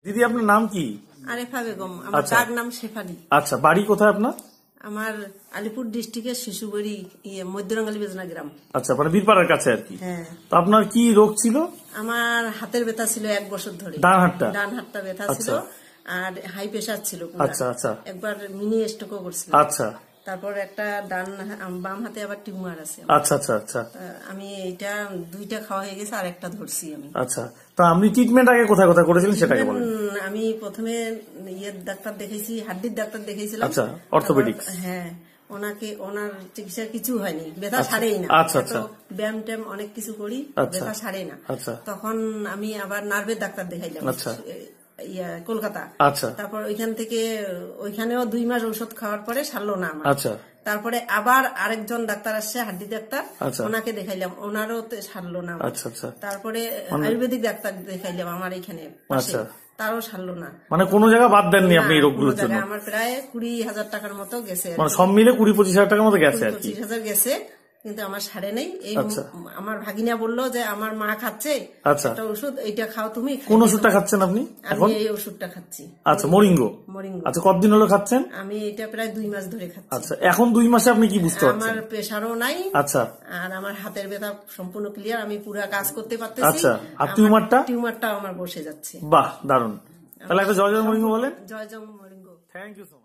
দিদি আপনার নাম কি? আরেফা বেগম। আমার ডাক নাম শেফালি। আচ্ছা, বাড়ি কোথায় আপনার? আমার আলিপুর ডিস্ট্রিক্টের শিশুবাড়ি মধ্যরঙ্গালী বেজনা গ্রাম। আচ্ছা, মানে বীরপাড়ার কাছে আর কি। হ্যাঁ। তো আপনার কি রোগ ছিল? আমার হাতের ব্যথা ছিল 1 বছর ধরে। ডান হাতটা ব্যথা ছিল আর হাই প্রেসার ছিল। আচ্ছা আচ্ছা। একবার মিনি স্ট্রোকও করছিল। আচ্ছা। তারপর একটা বাম হাতে আবার টিউমার আছে। আচ্ছা আচ্ছা আচ্ছা। আমি এইটা 2টা খাওয়া হয়ে গেছে আর একটা ধরছি আমি। আচ্ছা, তা আপনি ট্রিটমেন্ট আগে কোথায় কোথায় করেছিলেন সেটাকে বলুন। আমি প্রথমে ডাক্তার দেখাইছি, হাড্ডির ডাক্তার দেখাইছিলাম। আচ্ছা, অর্থোপেডিক্স। হ্যাঁ, ওনার চিকিৎসা কিছু হয়নি, ব্যথা ছাড়েই না। আচ্ছা আচ্ছা। ব্যায়াম ট্যাম অনেক কিছু করি, ব্যথা ছাড়েই না। আচ্ছা। তখন আমি আবার নার্ভের ডাক্তার দেখাইলাম। আচ্ছা। কলকাতা। আচ্ছা। তারপর ওইখানেও 2 মাস ঔষধ খাওয়ার পরে সারলো না আমার। আচ্ছা। তারপরে আবার আরেকজন ডাক্তার আসছে, হাড্ডি ডাক্তার, আচ্ছা। ওনাকে দেখাইলাম, ওনারও সারলো না। আচ্ছা আচ্ছা। তারপরে আয়ুর্বেদিক ডাক্তার দেখাইলাম আমার এখানে, আচ্ছা, তারও সারলো না। মানে কোনো জায়গা বাদ দেননি আপনি এই রোগগুলোর জন্য? আমার প্রায় 20,000 টাকার মতো গেছে, মানে সব মিলে 20-25 হাজার টাকার মতো গেছে আর কি। 25,000 গেছে, কিন্তু আমার সারে নেই। আমার ভাগিনা বললো যে আমার মা খাচ্ছে একটা ওষুধ, এইটা খাও তুমি। কোন ওষুধটা খাচ্ছেন আপনি এখন? আমি এই ওষুধটা খাচ্ছি। আচ্ছা, মরিঙ্গো। আচ্ছা, কতদিন হলো খাচ্ছেন? আমি এটা প্রায় 2 মাস ধরে খাচ্ছি। আচ্ছা, এখন 2 মাসে আপনি কি বুঝতে পারছেন? আমার প্রেসারও নাই। আচ্ছা। আর আমার হাতের ব্যথা সম্পূর্ণ ক্লিয়ার, আমি পুরা কাজ করতে পারতেছি। আচ্ছা, আর টিউমারটা আমার বসে যাচ্ছে। বাহ, দারুণ। তাহলে একটা জয় জয় মরিঙ্গো বলেন। জয় জয় মরিঙ্গো। Thank you so much.